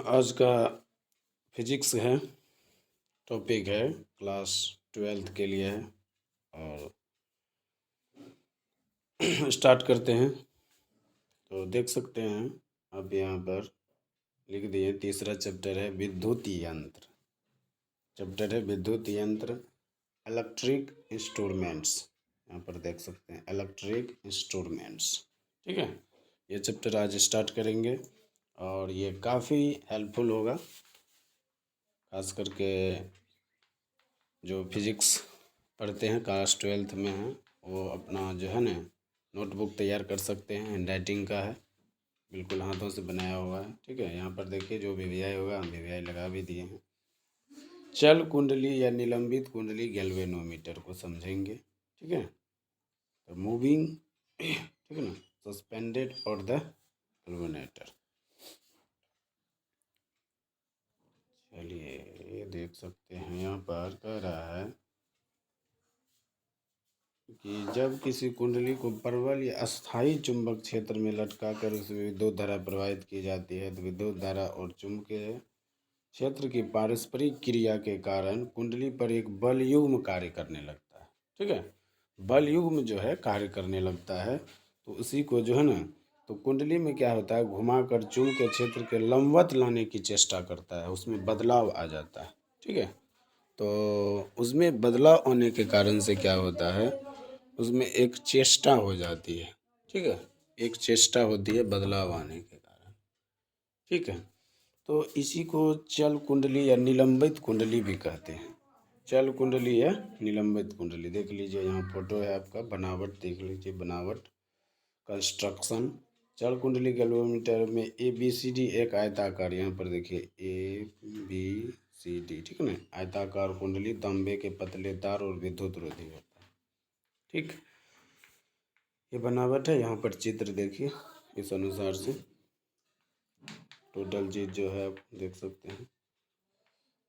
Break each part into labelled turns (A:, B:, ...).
A: आज का फिजिक्स है, टॉपिक है क्लास 12th के लिए है और स्टार्ट करते हैं। तो देख सकते हैं अब यहाँ पर लिख दिए, तीसरा चैप्टर है विद्युत यंत्र। चैप्टर है विद्युत यंत्र, इलेक्ट्रिक इंस्ट्रूमेंट्स। यहाँ पर देख सकते हैं इलेक्ट्रिक इंस्ट्रूमेंट्स। ठीक है, ये चैप्टर आज स्टार्ट करेंगे और ये काफ़ी हेल्पफुल होगा, खास करके जो फिजिक्स पढ़ते हैं, क्लास 12th में हैं, वो अपना जो है ना नोटबुक तैयार कर सकते हैं। हैंड राइटिंग का है, बिल्कुल हाथों से बनाया हुआ है। ठीक है, यहाँ पर देखिए जो वीवीआई होगा हम वीवीआई लगा भी दिए हैं। चल कुंडली या निलंबित कुंडली गैल्वेनोमीटर को समझेंगे। ठीक है, तो मूविंग, ठीक है ना, सस्पेंडेड और द गैल्वेनेटर। चलिए ये देख सकते हैं, यहाँ पर कह रहा है कि जब किसी कुंडली को प्रबल या अस्थायी चुंबक क्षेत्र में लटकाकर उसमें विद्युत धारा प्रवाहित की जाती है, तो विद्युत धारा और चुंबकीय क्षेत्र की पारस्परिक क्रिया के कारण कुंडली पर एक बल युग्म कार्य करने लगता है। ठीक है, बल युग्म जो है कार्य करने लगता है, तो उसी को जो है ना, तो कुंडली में क्या होता है, घुमाकर चुंबकीय क्षेत्र के लंबवत लाने की चेष्टा करता है, उसमें बदलाव आ जाता है। ठीक है, तो उसमें बदलाव आने के कारण से क्या होता है, उसमें एक चेष्टा हो जाती है। ठीक है, एक चेष्टा होती है बदलाव आने के कारण। ठीक है, तो इसी को चल कुंडली या निलंबित कुंडली भी कहते हैं। चल कुंडली या निलंबित कुंडली, देख लीजिए यहाँ फोटो है आपका, बनावट देख लीजिए, बनावट कंस्ट्रक्शन। चल कुंडली गैल्वेनोमीटर में ABCD एक आयताकार, यहाँ पर देखिए ABCD, ठीक है ना, आयताकार कुंडली, तांबे के पतले तार और विद्युत रोधी होता है। ठीक, ये बनावट है। यहाँ पर चित्र देखिए, इस अनुसार से टोटल चीज़ जो है आप देख सकते हैं।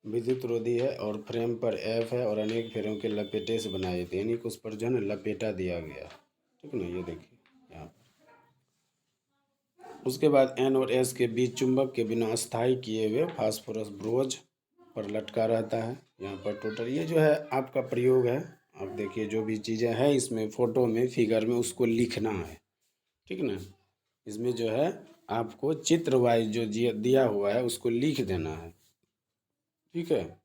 A: विद्युत रोधी है और फ्रेम पर F है और अनेक फेरों के लपेटे से बनाए थे, यानी कि उस पर जो है ना लपेटा दिया गया। ठीक है ना, ये देखिए यहाँ पर। उसके बाद N और S के बीच चुंबक के बिना अस्थायी किए हुए फास्फोरस ब्रोज पर लटका रहता है। यहाँ पर टोटल ये जो है आपका प्रयोग है। आप देखिए जो भी चीज़ें हैं इसमें फोटो में, फिगर में, उसको लिखना है। ठीक ना, इसमें जो है आपको चित्र वाइज जो दिया हुआ है उसको लिख देना है। ठीक है,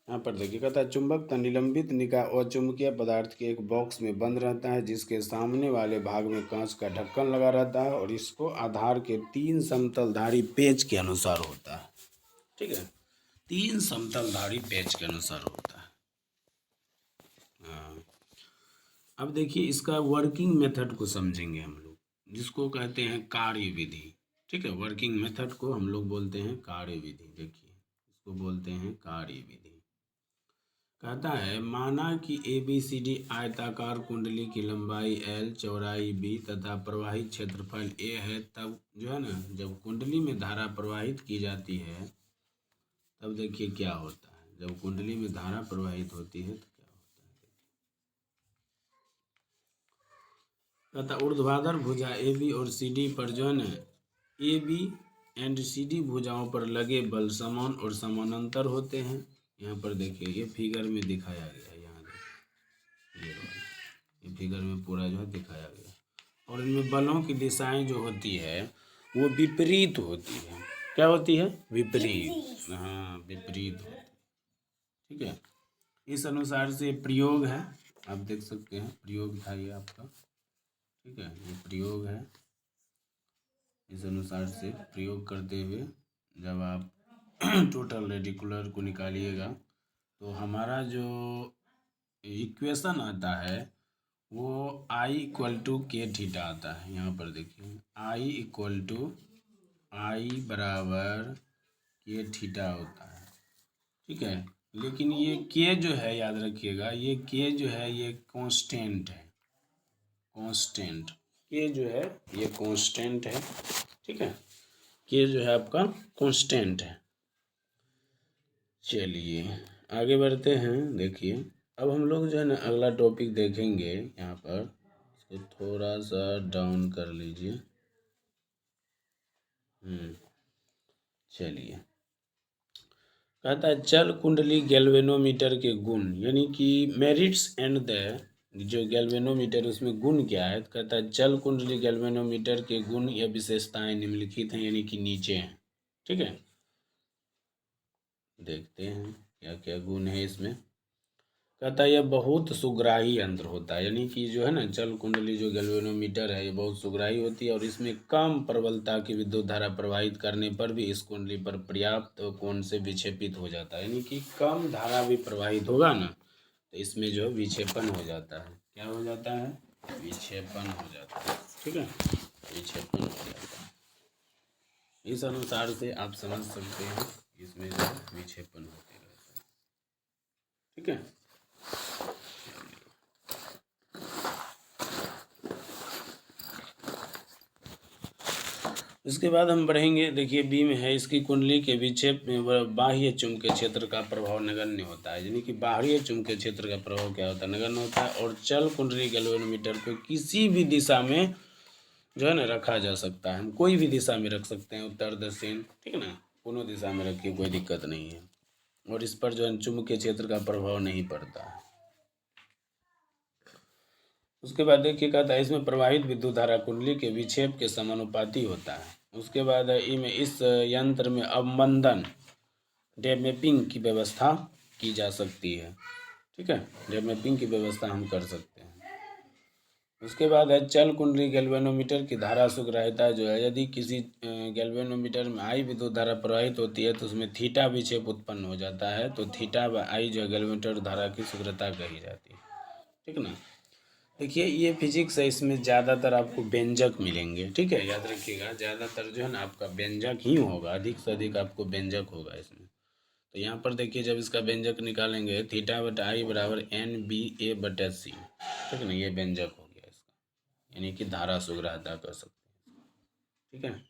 A: यहाँ पर देखिए, कहता है चुंबक का निलंबित निकाय अचुंबकीय पदार्थ के एक बॉक्स में बंद रहता है, जिसके सामने वाले भाग में कांच का ढक्कन लगा रहता है और इसको आधार के 3 समतलधारी पेच के अनुसार होता है। ठीक है, 3 समतलधारी पेच के अनुसार होता है। हाँ, अब देखिए इसका वर्किंग मेथड को समझेंगे हम लोग, जिसको कहते हैं कार्य विधि। ठीक है, वर्किंग मेथड को हम लोग बोलते हैं कार्य विधि। देखिए इसको बोलते हैं कार्य विधि। कहता है माना कि ABCD आयताकार कुंडली की लंबाई L, चौड़ाई B तथा प्रवाहित क्षेत्रफल A है, तब जो है ना, जब कुंडली में धारा प्रवाहित की जाती है तब देखिए क्या होता है। जब कुंडली में धारा प्रवाहित होती है तो क्या होता है, कहता ऊर्ध्वाधर भुजा AB और CD पर जो है ना, AB एंड CD भुजाओं पर लगे बल समान और समानांतर होते हैं। यहाँ पर देखिए ये फिगर में दिखाया गया है, यहाँ देखिए ये फिगर में पूरा जो है दिखाया गया, और इनमें बलों की दिशाएं जो होती है वो विपरीत होती है। क्या होती है, विपरीत। हाँ, विपरीत होती है। ठीक है, इस अनुसार से प्रयोग है, आप देख सकते हैं प्रयोग था ये आपका। ठीक है, ये प्रयोग है। इस अनुसार से प्रयोग करते हुए जब आप टोटल रेडिकुलर को निकालिएगा तो हमारा जो इक्वेशन आता है वो I = K थीटा आता है। यहाँ पर देखिए I बराबर K थीटा होता है। ठीक है, लेकिन ये K जो है, याद रखिएगा, ये K जो है ये कांस्टेंट है। कांस्टेंट K जो है ये कांस्टेंट है। ठीक है, K जो है आपका कांस्टेंट है। चलिए आगे बढ़ते हैं। देखिए अब हम लोग जो है ना अगला टॉपिक देखेंगे। यहाँ पर इसको थोड़ा सा डाउन कर लीजिए। चलिए, कहता है चल कुंडली गैल्वेनोमीटर के गुण, यानी कि मेरिट्स एंड द, जो गैल्वेनोमीटर उसमें गुण क्या है, तो कहता है चल कुंडली गैल्वेनोमीटर के गुण या विशेषताएं निम्नलिखित हैं, यानी कि नीचे हैं। ठीक है, देखते हैं क्या क्या गुण है इसमें। कहता है यह बहुत सुग्राही यंत्र होता है, यानी कि जो है ना चल कुंडली जो गैल्वेनोमीटर है ये बहुत सुग्राही होती है और इसमें कम प्रबलता की विद्युत धारा प्रवाहित करने पर भी इस कुंडली पर पर्याप्त कोण से विक्षेपित हो जाता है, यानी कि कम धारा भी प्रवाहित होगा ना तो इसमें जो है विक्षेपण हो जाता है। क्या हो जाता है? विक्षेपण हो जाता है। ठीक है, विक्षेपण हो जाता है। इस अनुसार से आप समझ सकते हैं इसमें जो विक्षेपण होते रहता है। ठीक है, इसके बाद हम बढ़ेंगे। देखिए बी में है, इसकी कुंडली के विक्षेप में बाह्य चुंबकीय क्षेत्र का प्रभाव नगण्य होता है, यानी कि बाहरी चुंबकीय क्षेत्र का प्रभाव क्या होता है? नगण्य होता है। और चल कुंडली गैल्वेनोमीटर को किसी भी दिशा में जो है ना रखा जा सकता है, हम कोई भी दिशा में रख सकते हैं, उत्तर दक्षिण, ठीक है ना, दोनों दिशा में रखिए, कोई दिक्कत नहीं है। और इस पर जो है चुंबकीय क्षेत्र का प्रभाव नहीं पड़ता है। उसके बाद देखिए कहता है इसमें प्रवाहित विद्युत धारा कुंडली के विक्षेप के समानुपाती होता है। उसके बाद इस यंत्र में अवमंदन डैम्पिंग की व्यवस्था की जा सकती है। ठीक है, डैम्पिंग की व्यवस्था हम कर सकते हैं। उसके बाद है चल कुंडली गैल्वेनोमीटर की धारा सुग्राह्यता जो है, यदि किसी गैल्वेनोमीटर में आई विद्युत धारा प्रवाहित होती है तो उसमें थीटा विक्षेप उत्पन्न हो जाता है, तो थीटा व आई जो है गैल्वेनोमीटर धारा की सुग्रता कही जाती है। ठीक है ना। देखिए ये फिजिक्स है, इसमें ज़्यादातर आपको व्यंजक मिलेंगे। ठीक है, याद रखिएगा ज़्यादातर जो है ना आपका व्यंजक ही होगा, अधिक से अधिक आपको व्यंजक होगा इसमें। तो यहाँ पर देखिए जब इसका व्यंजक निकालेंगे थीटा बटा आई बराबर एन बी ए बटा सी। ठीक है ना, ये व्यंजक हो गया इसका, यानी कि धारा सुग्राह्यता कर सकते हैं। ठीक है,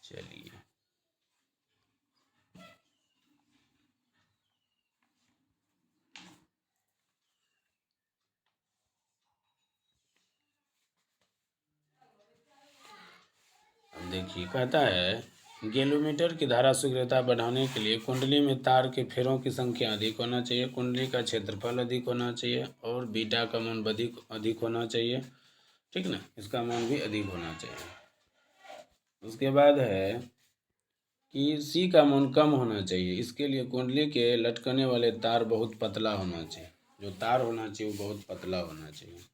A: चलिए अब देखिए कहता है गैल्वेनोमीटर की धारा सुग्रता बढ़ाने के लिए कुंडली में तार के फेरों की संख्या अधिक होना चाहिए, कुंडली का क्षेत्रफल अधिक होना चाहिए और बीटा का मान अधिक अधिक होना चाहिए। ठीक ना, इसका मान भी अधिक होना चाहिए। उसके बाद है कि सी का मान कम होना चाहिए, इसके लिए कुंडली के लटकने वाले तार बहुत पतला होना चाहिए, जो तार होना चाहिए वो बहुत पतला होना चाहिए।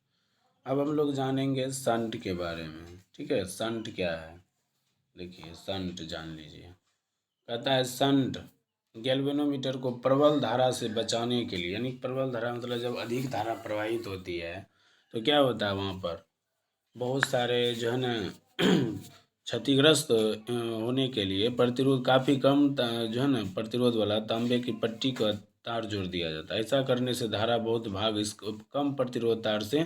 A: अब हम लोग जानेंगे संट के बारे में। ठीक है, संट क्या है, देखिए संट जान लीजिए। कहता है संट गैल्वेनोमीटर को प्रबल धारा से बचाने के लिए, यानी प्रबल धारा मतलब जब अधिक धारा प्रवाहित होती है तो क्या होता है वहाँ पर बहुत सारे जो है ना क्षतिग्रस्त होने के लिए प्रतिरोध काफ़ी कम जो है ना प्रतिरोध वाला तांबे की पट्टी का तार जोड़ दिया जाता है। ऐसा करने से धारा बहुत भाग इस कम प्रतिरोध तार से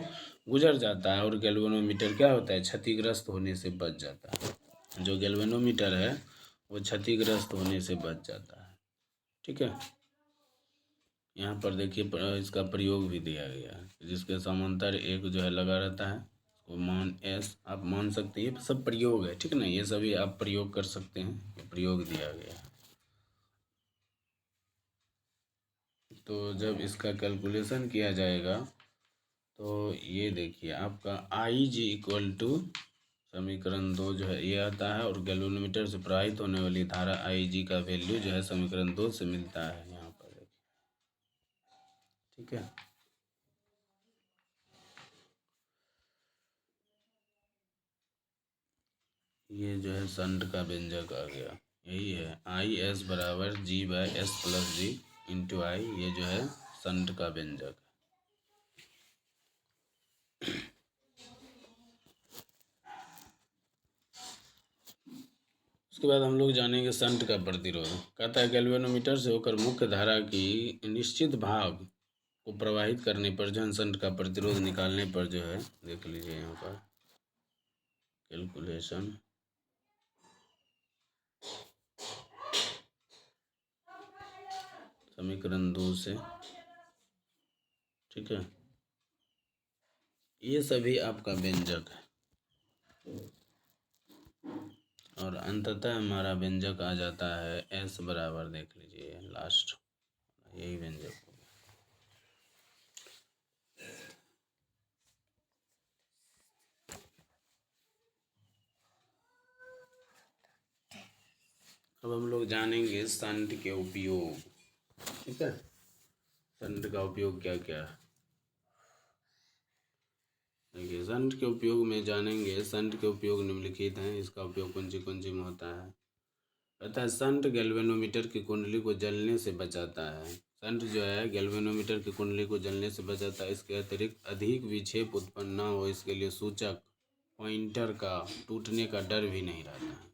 A: गुजर जाता है और गैल्वेनोमीटर क्या होता है क्षतिग्रस्त होने से बच जाता है। जो गैल्वेनोमीटर है वो क्षतिग्रस्त होने से बच जाता है। ठीक है, यहाँ पर देखिए इसका प्रयोग भी दिया गया है, जिसके समांतर एक जो है लगा रहता है वो मान एस आप मान सकते हैं, ये सब प्रयोग है। ठीक है ना, ये सभी आप प्रयोग कर सकते हैं, ये प्रयोग दिया गया है। तो जब इसका कैलकुलेशन किया जाएगा तो ये देखिए आपका आई जी इक्वल टू समीकरण 2 जो है ये आता है और गैल्वेनोमीटर से प्रवाहित होने वाली धारा आई जी का वैल्यू जो है समीकरण 2 से मिलता है यहाँ पर देखिए। ठीक है, ये जो है संट का व्यंजक आ गया, यही है आई एस बराबर G by S plus G into I, ये जो है संट का व्यंजक है। उसके बाद हम लोग जानेंगे संट का प्रतिरोध। कहता है गैल्वेनोमीटर से होकर मुख्य धारा की निश्चित भाग को प्रवाहित करने पर जो है संट का प्रतिरोध निकालने पर जो है देख लीजिए यहाँ पर कैलकुलेशन। समीकरण 2 से, ठीक है, ये सभी आपका व्यंजक है। और अंततः हमारा व्यंजक आ जाता है एस बराबर, देख लीजिए लास्ट, यही व्यंजक हो गया। अब हम लोग जानेंगे संट के उपयोग। ठीक है, संट का उपयोग क्या क्या है। देखिए, संट के उपयोग में जानेंगे, संट के उपयोग निम्नलिखित हैं। इसका उपयोग कौन सी में होता है। अतः संट गैल्वेनोमीटर की कुंडली को जलने से बचाता है। संट जो है गैल्वेनोमीटर की कुंडली को जलने से बचाता है। इसके अतिरिक्त अधिक विक्षेप उत्पन्न न हो, इसके लिए सूचक पॉइंटर का टूटने का डर भी नहीं रहता है।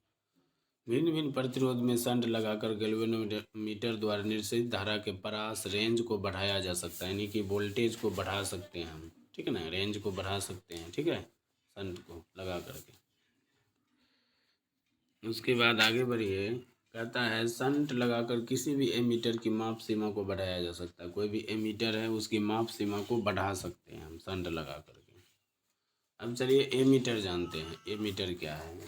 A: भिन्न भिन्न प्रतिरोध में संट लगाकर गैल्वेनोमीटर द्वारा निर्देशित धारा के परास रेंज को बढ़ाया जा सकता है, यानी कि वोल्टेज को बढ़ा सकते हैं हम। ठीक है ना, रेंज को बढ़ा सकते हैं। ठीक है, संट को लगा करके। उसके बाद आगे बढ़िए, कहता है संट लगाकर किसी भी एमीटर की माप सीमा को बढ़ाया जा सकता है। कोई भी एमीटर है उसकी माप सीमा को बढ़ा सकते हैं हम संट लगा करके। अब चलिए एमीटर जानते हैं, एमीटर क्या है।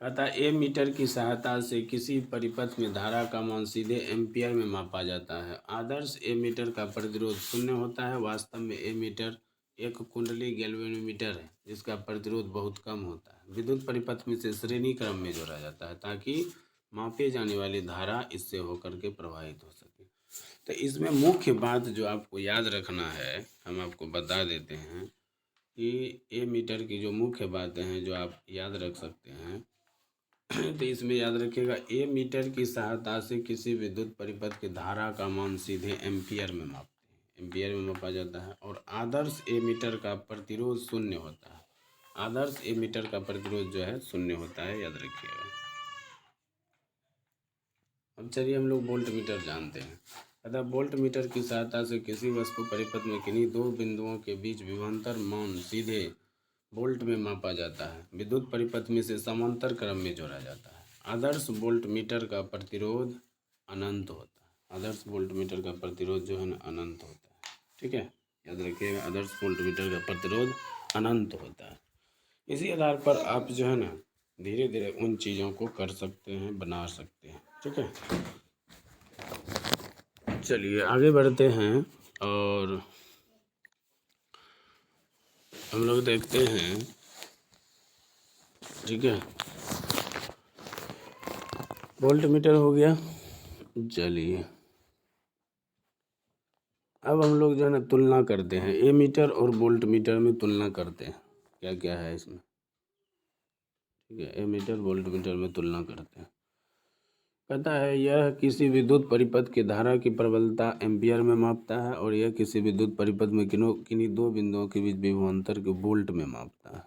A: कहता है एमीटर की सहायता से किसी परिपथ में धारा का मान सीधे एम्पियर में मापा जाता है। आदर्श एमीटर का प्रतिरोध शून्य होता है। वास्तव में एमीटर एक कुंडली गैल्वेनोमीटर है जिसका प्रतिरोध बहुत कम होता है। विद्युत परिपथ में से श्रेणी क्रम में जोड़ा जाता है ताकि मापे जाने वाली धारा इससे होकर के प्रवाहित हो सके। तो इसमें मुख्य बात जो आपको याद रखना है, हम आपको बता देते हैं कि एमीटर की जो मुख्य बातें हैं जो आप याद रख सकते हैं। तो इसमें याद रखिएगा, एमीटर की सहायता से किसी विद्युत परिपथ की धारा का मान सीधे एम्पियर में मापते हैं, एम्पियर में मापा जाता है। और आदर्श एमीटर का प्रतिरोध शून्य होता है। आदर्श एमीटर का प्रतिरोध जो है शून्य होता है, याद रखिएगा। अब चलिए हम लोग वोल्ट मीटर जानते हैं। अतः वोल्ट मीटर की सहायता से किसी वस्तु परिपथ में किन्हीं दो बिंदुओं के बीच विभवांतर मान सीधे वोल्ट में मापा जाता है। विद्युत परिपथ में से समांतर क्रम में जोड़ा जाता है। आदर्श वोल्ट मीटर का प्रतिरोध अनंत होता है। आदर्श वोल्ट मीटर का प्रतिरोध जो है ना अनंत होता है। ठीक है, याद रखिएगा, आदर्श वोल्ट मीटर का प्रतिरोध अनंत होता है। इसी आधार पर आप जो है ना धीरे धीरे उन चीज़ों को कर सकते हैं, बना सकते हैं। ठीक है, चलिए आगे बढ़ते हैं और हम लोग देखते हैं। ठीक है, वोल्ट मीटर हो गया। चलिए अब हम लोग जो है ना तुलना करते हैं, एमीटर और वोल्ट मीटर में तुलना करते हैं क्या क्या है इसमें। ठीक है, एमीटर वोल्ट मीटर में तुलना करते हैं। कहता है यह किसी विद्युत परिपथ की धारा की प्रबलता एम्पियर में मापता है और यह किसी विद्युत परिपथ में किन्हीं दो बिंदुओं के बीच विभवांतर के वोल्ट में मापता है।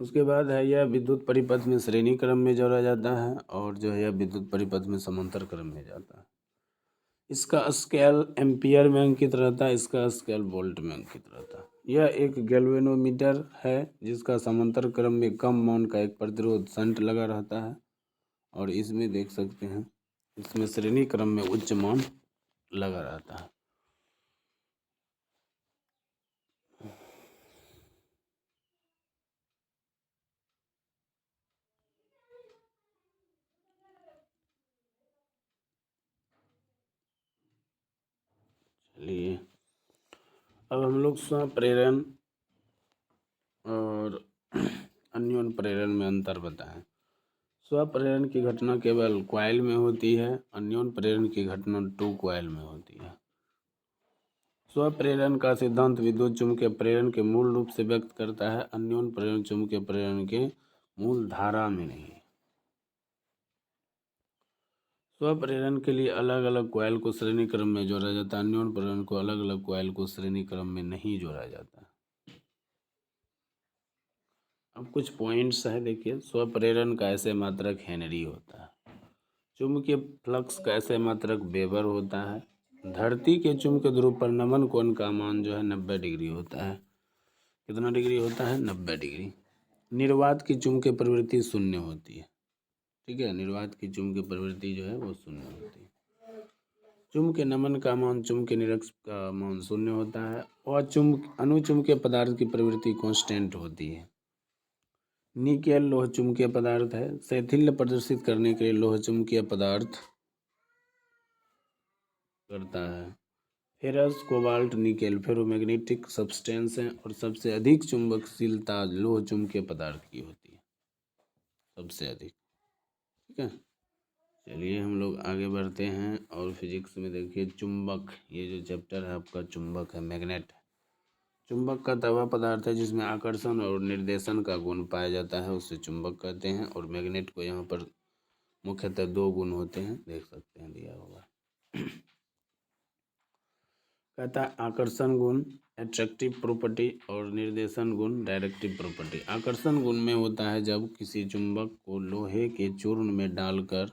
A: उसके बाद है यह विद्युत परिपथ में श्रेणी क्रम में जोड़ा जाता है और जो है यह विद्युत परिपथ में समांतर क्रम में जाता है। इसका स्केल एम्पियर में अंकित रहता है, इसका स्केल वोल्ट में अंकित रहता है। यह एक गैल्वेनोमीटर है जिसका समांतर क्रम में कम मान का एक प्रतिरोध शंट लगा रहता है और इसमें देख सकते हैं इसमें श्रेणी क्रम में उच्च मान लगा रहता है। चलिए अब हम लोग स्वप्रेरण और अन्योन प्रेरण में अंतर बताएं। स्वप्रेरण की घटना केवल क्वाइल में होती है, अन्योन प्रेरण की घटना टू क्वाइल में होती है। स्वप्रेरण का सिद्धांत विद्युत चुम्बकीय प्रेरण के मूल रूप से व्यक्त करता है, अन्योन प्रेरण चुम्बकीय प्रेरण के मूल धारा में नहीं। स्वप्रेरण के लिए अलग अलग क्वाइल को श्रेणी क्रम में जोड़ा जाता है, अन्योन प्रेरण को अलग अलग क्वाइल को श्रेणी क्रम में नहीं जोड़ा जाता। अब कुछ पॉइंट्स है, देखिए। स्वप्रेरण का ऐसे मात्रक हेनरी होता है। चुंबकीय फ्लक्स का ऐसे मात्रक वेबर होता है। धरती के चुंबकीय ध्रुव पर नमन कोण का मान जो है 90 डिग्री होता है। कितना डिग्री होता है? 90 डिग्री। निर्वात की चुंबकीय प्रवृत्ति शून्य होती है। ठीक है, निर्वात की चुंबकीय प्रवृत्ति जो है वो शून्य होती है। चुंबकीय नमन का मान, चुंबकीय निरक्ष का मान शून्य होता है और अनुचुंबकीय पदार्थ की प्रवृत्ति कांस्टेंट होती है। निकेल लोह चुंबकीय पदार्थ है। शैथिल्य प्रदर्शित करने के लिए लोह चुंबकीय पदार्थ करता है। Ferrous, cobalt, nickel ferromagnetic substance हैं और सबसे अधिक चुंबकशीलता लोह चुंबकीय पदार्थ की होती है, सबसे अधिक। ठीक है, चलिए हम लोग आगे बढ़ते हैं। और फिजिक्स में देखिए चुंबक, ये जो चैप्टर है आपका चुंबक है, मैग्नेट। चुंबक का तवा पदार्थ है जिसमें आकर्षण और निर्देशन का गुण पाया जाता है, उसे चुंबक कहते हैं। और मैग्नेट को यहाँ पर मुख्यतः दो गुण होते हैं, देख सकते हैं दिया होगा। कहता है आकर्षण गुण एट्रैक्टिव प्रॉपर्टी और निर्देशन गुण डायरेक्टिव प्रॉपर्टी। आकर्षण गुण में होता है जब किसी चुंबक को लोहे के चूर्ण में डालकर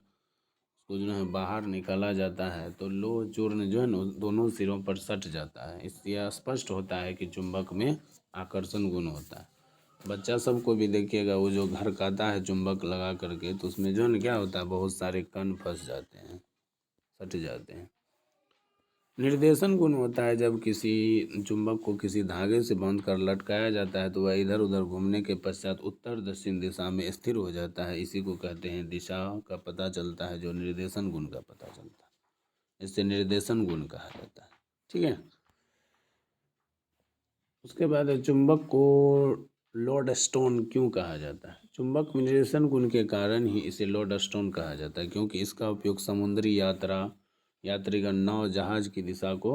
A: उसको जो है बाहर निकाला जाता है तो लोह चूर्ण जो है ना दोनों सिरों पर सट जाता है। इससे स्पष्ट होता है कि चुंबक में आकर्षण गुण होता है। बच्चा सबको भी देखिएगा, वो जो घर काता है चुंबक लगा करके, तो उसमें जो है ना क्या होता है, बहुत सारे कण फंस जाते हैं, सट जाते हैं। निर्देशन गुण होता है जब किसी चुंबक को किसी धागे से बांधकर लटकाया जाता है तो वह इधर उधर घूमने के पश्चात उत्तर दक्षिण दिशा में स्थिर हो जाता है। इसी को कहते हैं दिशा का पता चलता है, जो निर्देशन गुण का पता चलता है, इससे निर्देशन गुण कहा जाता है। ठीक है, उसके बाद चुंबक को लोड स्टोन क्यों कहा जाता है? चुंबक में निर्देशन गुण के कारण ही इसे लोड स्टोन कहा जाता है, क्योंकि इसका उपयोग समुद्री यात्रीगण नाव जहाज की दिशा को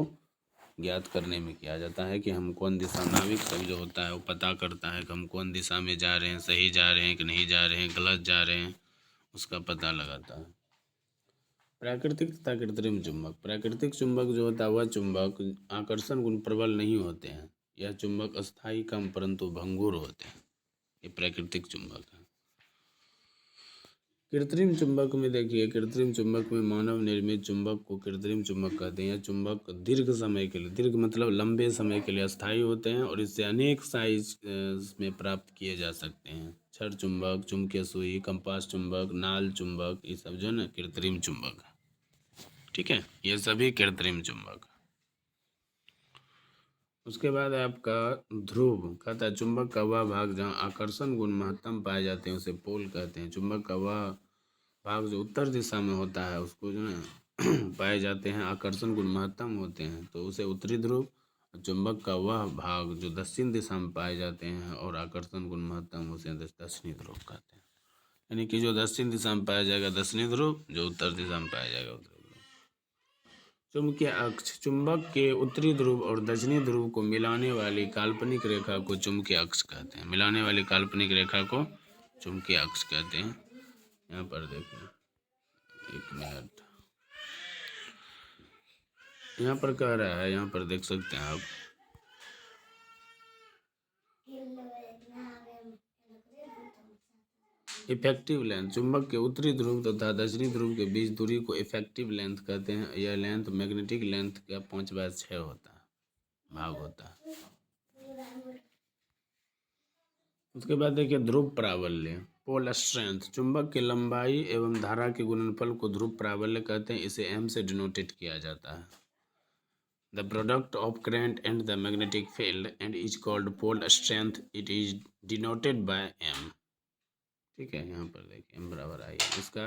A: ज्ञात करने में किया जाता है कि हम कौन दिशा, नाविक सब जो होता है वो पता करता है कि हम कौन दिशा में जा रहे हैं, सही जा रहे हैं कि नहीं जा रहे हैं, गलत जा रहे हैं, उसका पता लगाता है। प्राकृतिक तथा कृत्रिम चुंबक। प्राकृतिक चुंबक जो होता है वह चुंबक आकर्षण गुण प्रबल नहीं होते हैं। यह चुंबक अस्थायी कम परंतु भंगुर होते हैं, ये प्राकृतिक चुंबक है। कृत्रिम चुंबक में देखिए, कृत्रिम चुंबक में मानव निर्मित चुंबक को कृत्रिम चुंबक कहते हैं। यह चुंबक दीर्घ समय के लिए, दीर्घ मतलब लंबे समय के लिए अस्थायी होते हैं और इससे अनेक साइज में प्राप्त किए जा सकते हैं। छड़ चुंबक, चुंबकीय सुई, कंपास चुंबक, नाल चुंबक, ये सब जो है ना कृत्रिम चुंबक है। ठीक है, ये सभी कृत्रिम चुंबक। उसके बाद आपका ध्रुव। कहता है चुंबक का वह भाग जहाँ आकर्षण गुण महत्तम पाए जाते हैं उसे पोल कहते हैं। चुंबक का वह भाग जो उत्तर दिशा में होता है उसको जो है पाए जाते हैं आकर्षण गुण महत्तम होते हैं, तो उसे उत्तरी ध्रुव। चुंबक का वह भाग जो दक्षिण दिशा में पाए जाते हैं और आकर्षण गुण महत्तम, उसे दक्षिणी ध्रुव कहते हैं। यानी कि जो दक्षिण दिशा में पाया जाएगा दक्षिणी ध्रुव, जो उत्तर दिशा में पाया जाएगा उत्तरी ध्रुव। चुंबकीय अक्ष। चुंबक के उत्तरी ध्रुव और दक्षिणी ध्रुव को मिलाने वाली काल्पनिक रेखा को चुंबकीय अक्ष कहते हैं। मिलाने वाली काल्पनिक रेखा को चुंबकीय अक्ष कहते हैं। यहाँ पर देखिए, एक मिनट, यहाँ पर कह रहा है, यहाँ पर देख सकते हैं आप, इफेक्टिव लेंथ। चुंबक के उत्तरी ध्रुव तथा दक्षिणी ध्रुव के बीच दूरी को इफेक्टिव लेंथ कहते हैं। यह लेंथ मैग्नेटिक लेंथ का 5/6 होता है, भाग होता है। उसके बाद देखिए ध्रुव प्राबल्य, पोल स्ट्रेंथ। चुंबक की लंबाई एवं धारा के गुणनफल को ध्रुव प्राबल्य कहते हैं। इसे m से डिनोटेट किया जाता है। The product of current and the magnetic field and is called pole strength. It is denoted by m. ठीक है, यहाँ पर देखिए m बराबर I। इसका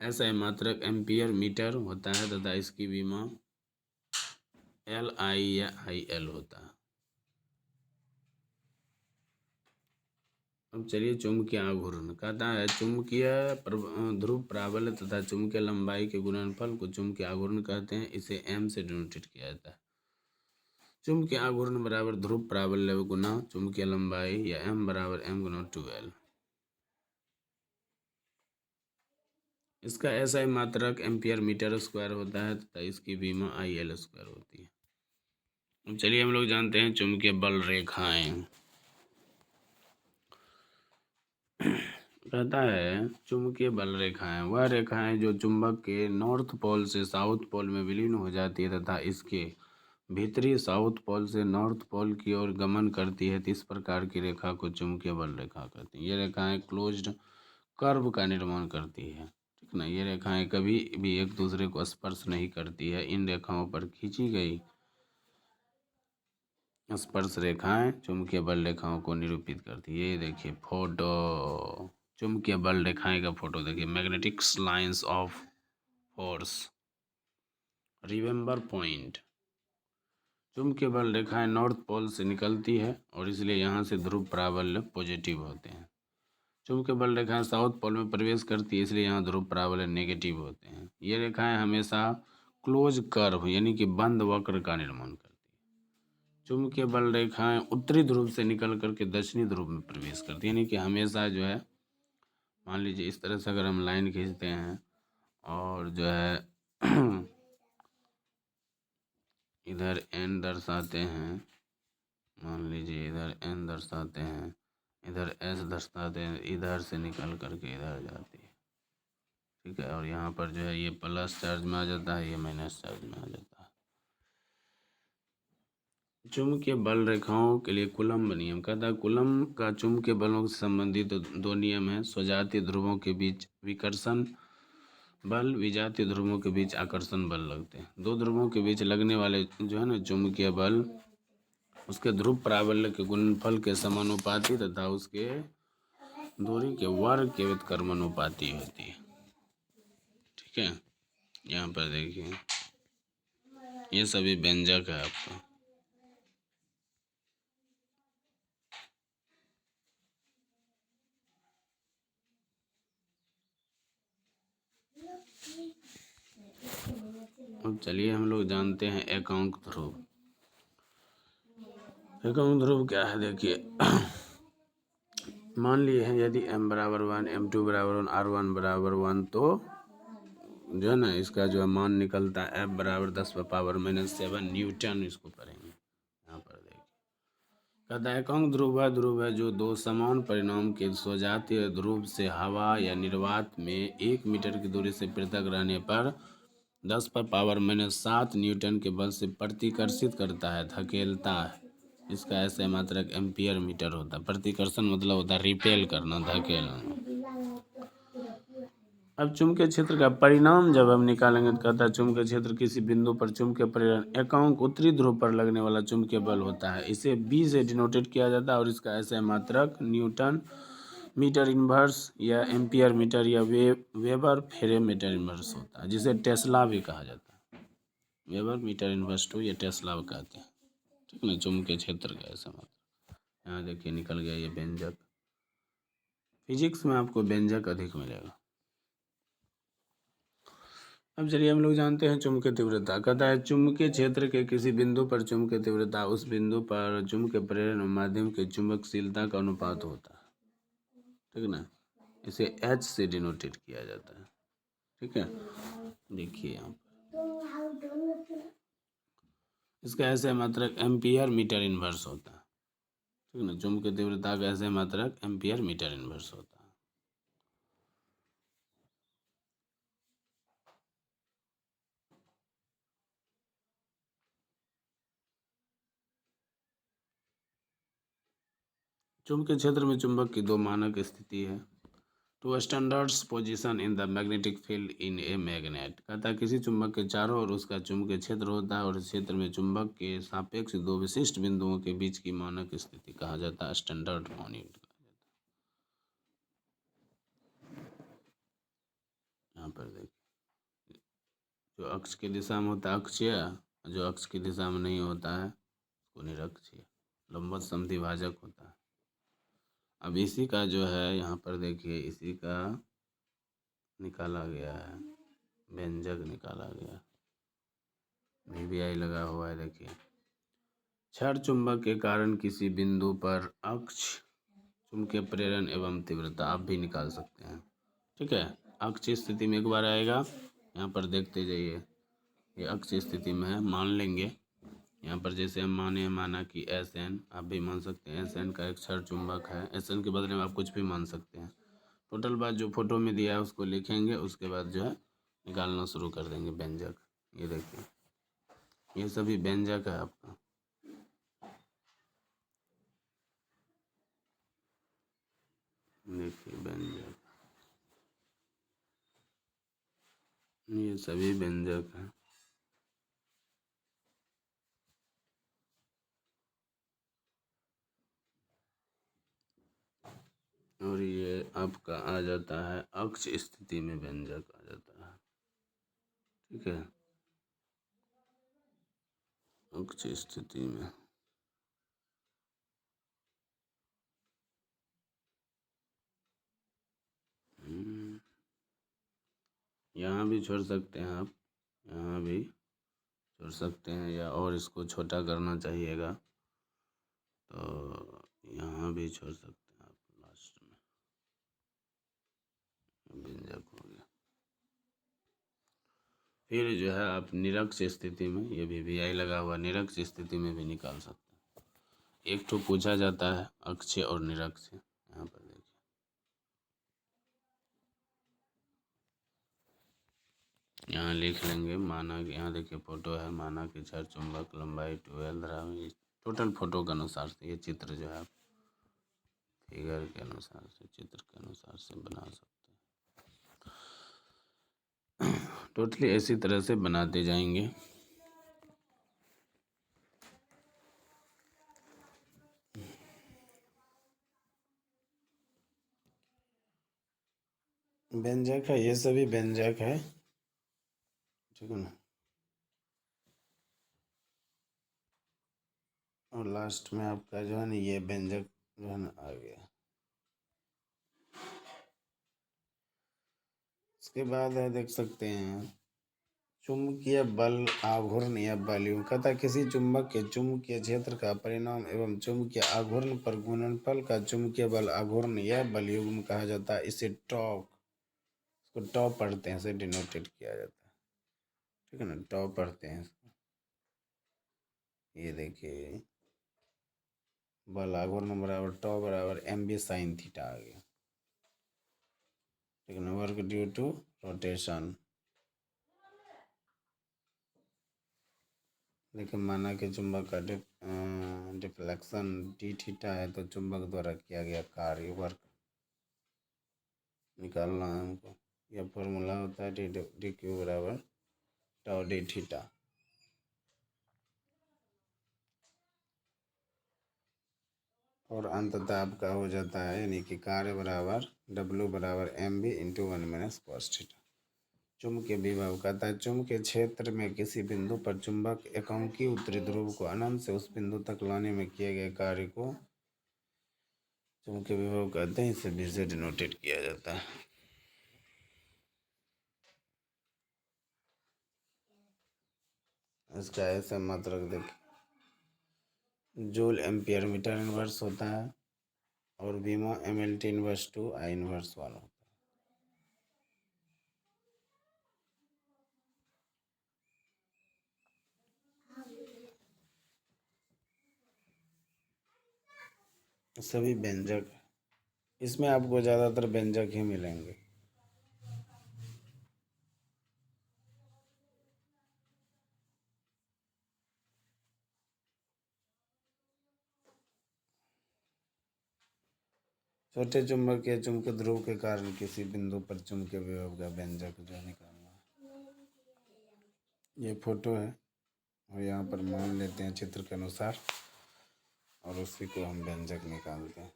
A: ऐसा मात्रक एम्पियर मीटर होता है तथा इसकी विमा LI या IL होता है। अब चलिए चुंबकीय आघूर्ण। कहता है चुंबकीय ध्रुव प्राबल्य तथा चुंबकीय लंबाई के गुणनफल को चुंबकीय आघूर्ण कहते हैं। इसे m से डिनोटेट किया जाता है। चुंबकीय आघूर्ण बराबर ध्रुव प्राबल्य गुना चुंबकीय लंबाई, या m बराबर m गुना 2l। इसका SI मात्रक एम्पियर मीटर स्क्वायर होता है तथा इसकी विमा IL स्क्वायर होती है। अब चलिए हम लोग जानते हैं चुंबकीय बल रेखाएं। कहता है चुंबकीय बल रेखाएं वह रेखाएं जो चुंबक के नॉर्थ पोल से साउथ पोल में विलीन हो जाती है तथा इसके भीतरी साउथ पोल से नॉर्थ पोल की ओर गमन करती है। इस प्रकार की रेखा को चुंबकीय बल रेखा कहते हैं। ये रेखाएं क्लोज्ड कर्व का निर्माण करती है। ठीक ना, ये रेखाएं कभी भी एक दूसरे को स्पर्श नहीं करती है। इन रेखाओं पर खींची गई स्पर्श रेखाएं चुंबकीय बल रेखाओं को निरूपित करती है। ये देखिए फोटो, चुंबकीय बल रेखाएं का फोटो देखिए, magnetic lines of force, remember point. चुंबकीय बल रेखाएं नॉर्थ पोल से निकलती है और इसलिए यहाँ से ध्रुव प्राबल्य पॉजिटिव होते हैं। चुंबकीय बल रेखाएं साउथ पोल में प्रवेश करती है, इसलिए यहाँ ध्रुव प्राबल्य नेगेटिव होते हैं। ये रेखाएं हमेशा क्लोज कर्व यानी कि बंद वक्र का निर्माण करती है। चुंबकीय बल रेखाएं उत्तरी ध्रुव से निकल करके दक्षिणी ध्रुव में प्रवेश करती है, यानी कि हमेशा जो है, मान लीजिए इस तरह से अगर हम लाइन खींचते हैं और जो है इधर एन दर्शाते हैं, मान लीजिए इधर एन दर्शाते हैं, इधर एस दर्शाते हैं, इधर से निकल करके इधर जाती है, ठीक है। और यहाँ पर जो है ये प्लस चार्ज में आ जाता है, ये माइनस चार्ज में आ जाता है। चुंबकीय बल रेखाओं के लिए कूलम्ब नियम कहता है, कूलम्ब का चुंबकीय बलों से संबंधित दो नियम हैं। स्वजातीय ध्रुवों के बीच विकर्षण बल, विजातीय ध्रुवों के बीच आकर्षण बल लगते हैं। दो ध्रुवों के बीच लगने वाले जो है ना चुंबकीय बल उसके ध्रुव प्राबल्य के गुणनफल के समानुपाती तथा उसके दूरी के वर्ग के व्युत्क्रमानुपाती होती है, ठीक है। यहाँ पर देखिए ये सभी व्यंजक है आपका। अब चलिए हम लोग जानते हैं एकांक ध्रुव। एकांक ध्रुव क्या है देखिए, मान लिए हैं यदि m बराबर 1, m2 बराबर 1, r1 बराबर 1, तो जो है ना इसका जो है मान निकलता है f बराबर 10⁻⁻7 न्यूटन। इसको करेंगे यहाँ पर देखिए, कहता है एकांक ध्रुव वह ध्रुव है जो दो समान परिमाण के स्वजातीय ध्रुव से हवा या निर्वात में 1 मीटर की दूरी से पृथक रहने पर 10⁻⁻7 न्यूटन के बल से प्रतिकर्षित करता है, धकेलता है। इसका ऐसे मात्रक एम्पियर मीटर होता है। प्रतिकर्षण मतलब होता है रिपेल करना, धकेलना। अब चुंबकीय क्षेत्र का परिणाम जब हम निकालेंगे तो कहता है चुंबकीय क्षेत्र किसी बिंदु पर चुंबकीय प्रेरण एकांक उत्तरी ध्रुव पर लगने वाला चुंबकीय बल होता है। इसे B से डिनोटेट किया जाता है और इसका ऐसे मात्रक न्यूटन मीटर इनवर्स या एम्पियर मीटर या वेबर फेरे मीटर इनवर्स होता है, जिसे टेस्ला भी कहा जाता है। वेबर मीटर इनवर्स टू, ये टेस्ला कहते हैं, ठीक ना। चुंबकीय क्षेत्र का ऐसा मात्रक, यहाँ देखिए निकल गया ये व्यंजक। फिजिक्स में आपको व्यंजक अधिक मिलेगा। अब चलिए हम लोग जानते हैं चुंबकीय तीव्रता। कहता है चुंबकीय क्षेत्र के किसी बिंदु पर चुंबकीय तीव्रता उस बिंदु पर चुंबकीय प्रेरण माध्यम के चुंबकशीलता का अनुपात होता है, ठीक ना। इसे H से डिनोटेट किया जाता है, ठीक है। देखिए यहाँ पर इसका ऐसे मात्रक एम्पियर मीटर इनवर्स होता है, ठीक ना। चुंबकीय तीव्रता का ऐसे मात्रक एम्पियर मीटर इनवर्स होता है। चुंबकीय क्षेत्र में चुंबक की दो मानक स्थिति है। Two standards position in the magnetic field in a magnet. कहता है किसी चुंबक के चारों ओर उसका चुंबकीय क्षेत्र होता है और इस क्षेत्र में चुंबक के सापेक्ष दो विशिष्ट बिंदुओं के बीच की मानक स्थिति कहा जाता है, स्टैंडर्ड पॉइंट। यहाँ पर देखिए जो अक्ष की दिशा में होता है अक्षीय, जो अक्ष की दिशा में नहीं होता है उसको निरक्षीय, लंबवत समद्विभाजक होता है। अब इसी का जो है यहाँ पर देखिए इसी का निकाला गया है, व्यंजक निकाला गया, VBI लगा हुआ है देखिए। क्षण चुंबक के कारण किसी बिंदु पर अक्ष चुंबकीय प्रेरण एवं तीव्रता आप भी निकाल सकते हैं, ठीक है। अक्ष स्थिति में एक बार आएगा, यहाँ पर देखते जाइए ये अक्ष स्थिति में है, मान लेंगे यहाँ पर जैसे हम माना कि SN, आप भी मान सकते हैं SN का एक क्षण चुंबक है। SN के बदले में आप कुछ भी मान सकते हैं। टोटल बात जो फोटो में दिया है उसको लिखेंगे, उसके बाद जो है निकालना शुरू कर देंगे व्यंजक। ये देखिए ये सभी व्यंजक है आपका। देखिए व्यंजक, ये सभी व्यंजक हैं। और ये आपका आ जाता है अक्ष स्थिति में व्यंजक आ जाता है। ठीक है, अक्ष स्थिति में। यहाँ भी छोड़ सकते हैं आप, यहाँ भी छोड़ सकते हैं, या और इसको छोटा करना चाहिएगा तो यहाँ भी छोड़ सकते हैं आप। लास्ट में व्यंजक हो गया। फिर जो है आप निरक्ष स्थिति में, ये भी आई लगा हुआ, निरक्ष स्थिति में भी निकाल सकते हैं। एक तो पूछा जाता है अक्ष और निरक्ष। यहाँ पर देखिए, यहाँ लिख लेंगे माना कि, यहाँ देखिए फोटो है, माना कि छड़ चुंबक लंबाई 12 धारावी, टोटल फोटो के अनुसार से ये चित्र जो है आप फिगर के अनुसार से, चित्र के अनुसार से बना सकते हैं। टोटली इसी तरह से बनाते जाएंगे। व्यंजक है, ये सभी व्यंजक है, ठीक है ना। और लास्ट में आपका जो है ना ये व्यंजक जो है ना आ गया। इसके बाद है, देख सकते हैं चुंबकीय बल आघूर्ण या बलयुग्म, कहता है किसी चुंबक के चुंबकीय क्षेत्र का परिणाम एवं चुंबकीय आघूर्ण पर गुणनफल का चुंबकीय बल आघूर्ण या बलयुग्म कहा जाता है। इसे टॉर्क, इसको टॉप पढ़ते हैं, इसे डिनोटेड किया जाता है, ठीक है ना, टॉप पढ़ते हैं इसको। ये देखिए बल आघूर्ण बराबर टॉ बराबर mv साइन थीटा आ गया, ठीक है ना, वर्क ड्यू टू रोटेशन। लेकिन माना कि चुंबक का डिफ्लेक्शन डी थीटा है, तो चुंबक द्वारा किया गया कार्य वर्क निकालना है हमको। यह फॉर्मूला होता है डी क्यू बराबर टाउ डी थीटा। और अंततः आपका हो जाता है, यानी कि कार्य बराबर डब्ल्यू बराबर M B into 1 minus cos theta. चुंबकीय विभव, कहता है चुंबकीय क्षेत्र में किसी बिंदु पर चुंबक एकांकी उत्तरी ध्रुव को अनंत से उस बिंदु तक लाने में किए गए कार्य को चुंबकीय विभव कहते हैं। इसे भी से डिनोटेड किया जाता है। इसका ऐसे मात्रक देखिए, जूल एम्पियर मीटर इनवर्स होता है, और बीमा MLT inverse two I inverse 1 होता है। सभी व्यंजक, इसमें आपको ज़्यादातर व्यंजक ही मिलेंगे। छोटे चुंबक या चुंबकीय ध्रुव के कारण किसी बिंदु पर चुंबकीय विभव का व्यंजक जो निकालना है। ये फोटो है, और यहाँ पर मान लेते हैं चित्र के अनुसार, और उसी को हम व्यंजक निकालते हैं।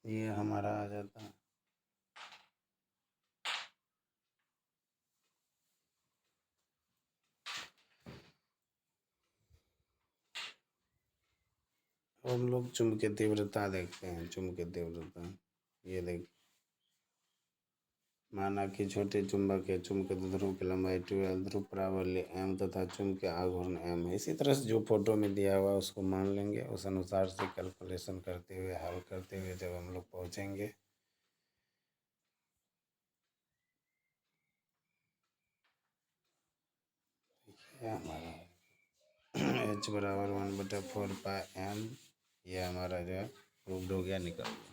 A: ये हमारा आ जाता है हम लोग चुंबकीय तीव्रता देखते हैं। चुंबकीय तीव्रता ये देख, माना कि छोटे चुंबक है, चुंबकीय ध्रुव की लंबाई 12, ध्रुव प्राबल्य m तथा चुंबकीय आघूर्ण m है। इसी तरह से जो फोटो में दिया हुआ उसको मान लेंगे, उस अनुसार से कैलकुलेशन करते हुए, हल करते हुए जब हम लोग पहुँचेंगे, हमारा h बराबर 1/4πm, ये हमारा जो है प्रूव्ड हो गया, निकल गया।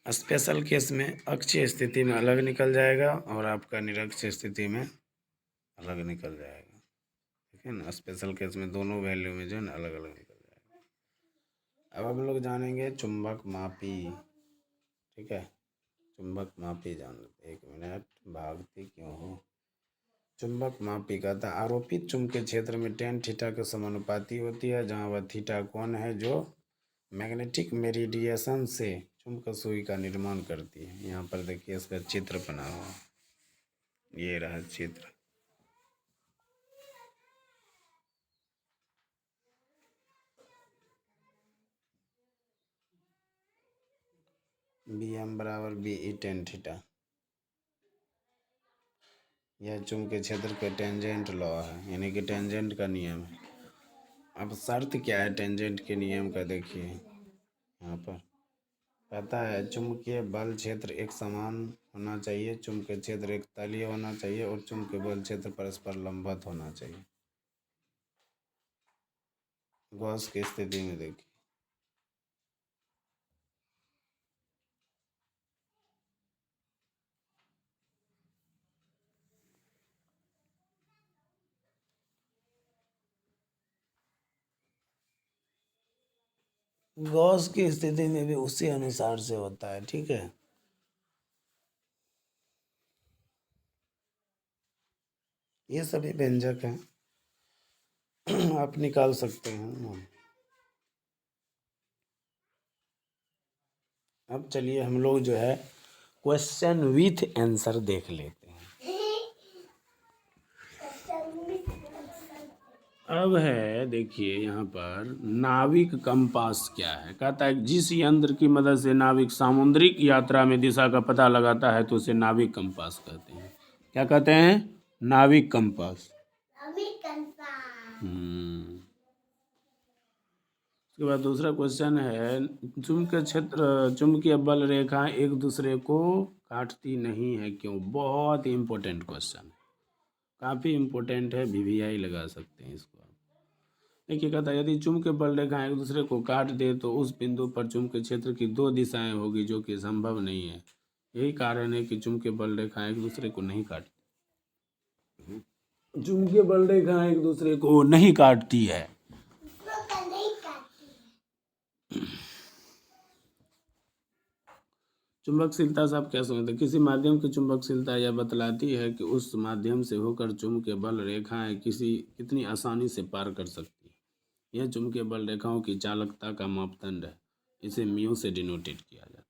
A: स्पेशल केस में अक्षीय स्थिति में अलग निकल जाएगा, और आपका निरक्ष स्थिति में अलग निकल जाएगा। है ना, स्पेशल केस में दोनों वैल्यू में जो है ना अलग अलग निकल जाएगा। अब हम लोग जानेंगे चुंबक मापी। ठीक है, चुंबक मापी जान लेते, 1 मिनट, भागती क्यों हो। चुंबक मापी का था आरोपित चुंबकीय क्षेत्र में tan थीटा के समानुपाती होती है, जहाँ वह थीटा कोण है जो मैग्नेटिक मेरिडिएशन से चुंबक सुई का निर्माण करती है। यहाँ पर देखिए इसका चित्र बना हुआ, ये रहा चित्र। Bm बराबर BE tan थीटा, यह चुंबकीय क्षेत्र के टेंजेंट लॉ है, यानी कि टेंजेंट का नियम है। अब शर्त क्या है टेंजेंट के नियम का, देखिए यहाँ पर कहता है चुंबकीय बल क्षेत्र एक समान होना चाहिए, चुंबकीय क्षेत्र एक तलीय होना चाहिए और चुंबकीय बल क्षेत्र परस्पर लंबवत होना चाहिए। गॉस की स्थिति में देखिए, गॉस की स्थिति में भी उसी अनुसार से होता है। ठीक है, ये सभी व्यंजक हैं, आप निकाल सकते हैं। अब चलिए हम लोग जो है क्वेश्चन विथ आंसर देख लेते हैं। अब है देखिए यहाँ पर नाविक कंपास क्या है। कहता है जिस यंत्र की मदद से नाविक सामुद्रिक यात्रा में दिशा का पता लगाता है तो उसे नाविक कंपास कहते हैं। क्या कहते हैं? नाविक कंपास। उसके बाद दूसरा क्वेश्चन है चुंबकीय क्षेत्र चुंबकीय बल रेखाएं एक दूसरे को काटती नहीं है क्यों। बहुत ही इम्पोर्टेंट क्वेश्चन, काफ़ी इम्पोर्टेंट है, VVI लगा सकते हैं इसको आप। देखिए कहता है यदि चुंबकीय बल रेखाएं एक दूसरे को काट दे तो उस बिंदु पर चुंबकीय क्षेत्र की 2 दिशाएं होगी जो कि संभव नहीं है। यही कारण है कि चुंबकीय बल रेखाएं एक दूसरे को नहीं काटती। चुंबकीय बल रेखाएं एक दूसरे को नहीं काटती है। चुंबकशीलता से आप क्या समझते हैं? किसी माध्यम की चुंबकशीलता यह बतलाती है कि उस माध्यम से होकर चुंबकीय बल रेखाएं कितनी आसानी से पार कर सकती है। यह चुंबकीय बल रेखाओं की चालकता का मापदंड है, इसे म्यू से डिनोटेड किया जाता है।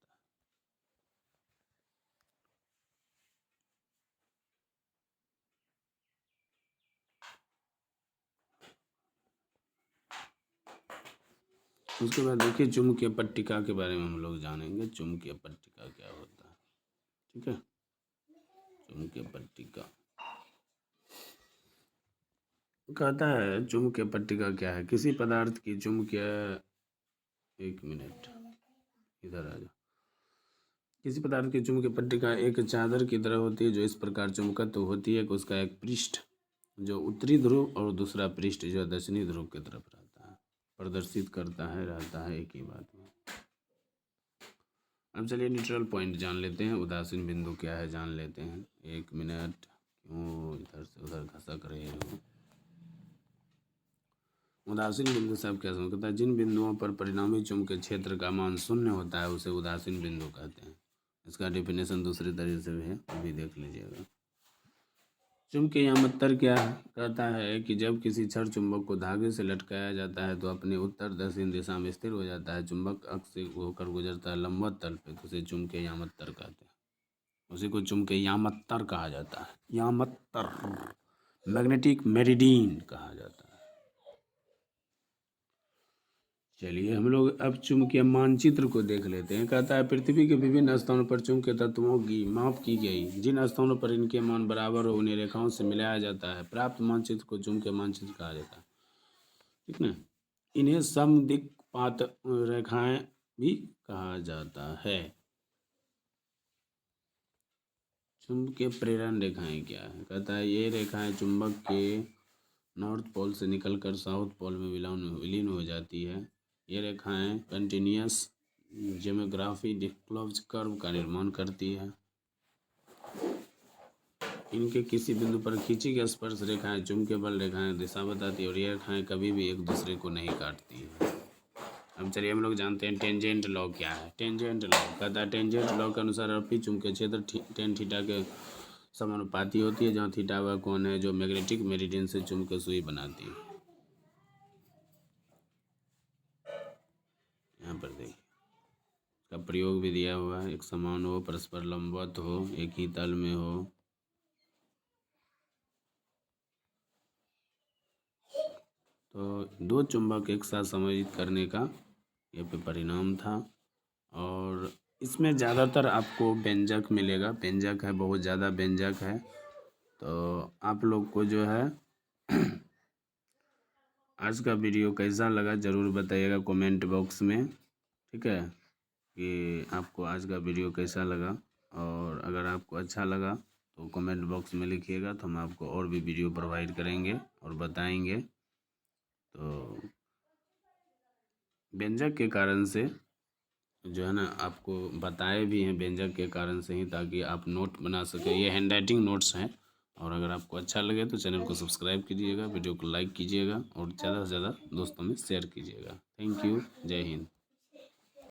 A: उसके बाद देखिए चुंबकीय पट्टिका के बारे में हम लोग जानेंगे। चुंबकीय पट्टिका क्या होता है। ठीक है, चुंबकीय पट्टिका कहता है चुंबकीय पट्टिका क्या है। किसी पदार्थ की चुंबकीय, 1 मिनट इधर आ जाओ। किसी पदार्थ की चुंबकीय पट्टिका एक चादर की तरह होती है जो इस प्रकार चुंबकत्व होती है कि उसका एक पृष्ठ जो उत्तरी ध्रुव और दूसरा पृष्ठ जो दक्षिणी ध्रुव की तरफ रहता है, प्रदर्शित करता है, रहता है एक ही बात में। अब चलिए न्यूट्रल पॉइंट जान लेते हैं। उदासीन बिंदु क्या है जान लेते हैं। 1 मिनट, क्यों इधर से उधर खसक रहे हो। उदासीन बिंदु से आप क्या समझते हैं? जिन बिंदुओं पर परिणामी चुंबकीय क्षेत्र का मान 0 होता है उसे उदासीन बिंदु कहते हैं। इसका डेफिनेशन दूसरे तरीके से भी है, अभी देख लीजिएगा। चुंबकीय यामत्तर क्या है? कहता है कि जब किसी छड़ चुंबक को धागे से लटकाया जाता है तो अपने उत्तर दक्षिण दिशा में स्थिर हो जाता है। चुंबक अक्ष से होकर गुजरता है लंबवत तल पे, तो उसे चुंबकीय यामत्तर कहते हैं। उसी को चुंबकीय यामत्तर कहा जाता है। यामत्तर, मैग्नेटिक मेरिडियन कहा जाता है। चलिए हम लोग अब चुंबकीय मानचित्र को देख लेते हैं। कहता है पृथ्वी के विभिन्न स्थानों पर चुंबकीय तत्वों की माप की गई। जिन स्थानों पर इनके मान बराबर हो उन्हें रेखाओं से मिलाया जाता है। प्राप्त मानचित्र को चुंबकीय मानचित्र कहा जाता है। ठीक ना, इन्हें समदिक्पात रेखाएं भी कहा जाता है। चुंबकीय प्रेरण रेखाएं क्या है? कहता है ये रेखाएं चुंबक के नॉर्थ पोल से निकलकर साउथ पोल में विलीन हो जाती है। ये रेखाएं कंटिन्यूस ज्योमेट्री डिस्क्लोज कर्व का निर्माण करती है। इनके किसी बिंदु पर खींची गई स्पर्श रेखाएं चुंबकीय बल रेखाएं दिशा बताती है और ये रेखाएं कभी भी एक दूसरे को नहीं काटती है। अब चलिए हम लोग जानते हैं टेंजेंट लॉ क्या है। टेंजेंट लॉ कहता है टेंजेंट लॉ के अनुसार अपनी चुंबकीय क्षेत्र टेन थीटा के समानुपाती होती है, जहाँ थीटा वह कोण है जो मैग्नेटिक मेरिडियन से चुंबकीय सुई बनाती है। यहाँ पर देखिए का प्रयोग भी दिया हुआ है, एक समान हो, परस्पर लंबवत हो, एक ही तल में हो। तो दो चुंबक एक साथ समायोजित करने का ये परिणाम था। और इसमें ज़्यादातर आपको व्यंजक मिलेगा, व्यंजक है, बहुत ज़्यादा व्यंजक है। तो आप लोग को जो है आज का वीडियो कैसा लगा ज़रूर बताइएगा कमेंट बॉक्स में, ठीक है, कि आपको आज का वीडियो कैसा लगा। और अगर आपको अच्छा लगा तो कमेंट बॉक्स में लिखिएगा, तो हम आपको और भी वीडियो प्रोवाइड करेंगे और बताएंगे। तो व्यंजक के कारण से जो है ना आपको बताए भी हैं, व्यंजक के कारण से ही, ताकि आप नोट बना सकें। ये हैंड राइटिंग नोट्स हैं। और अगर आपको अच्छा लगे तो चैनल को सब्सक्राइब कीजिएगा, वीडियो को लाइक कीजिएगा और ज़्यादा से ज़्यादा दोस्तों में शेयर कीजिएगा। थैंक यू, जय हिंद।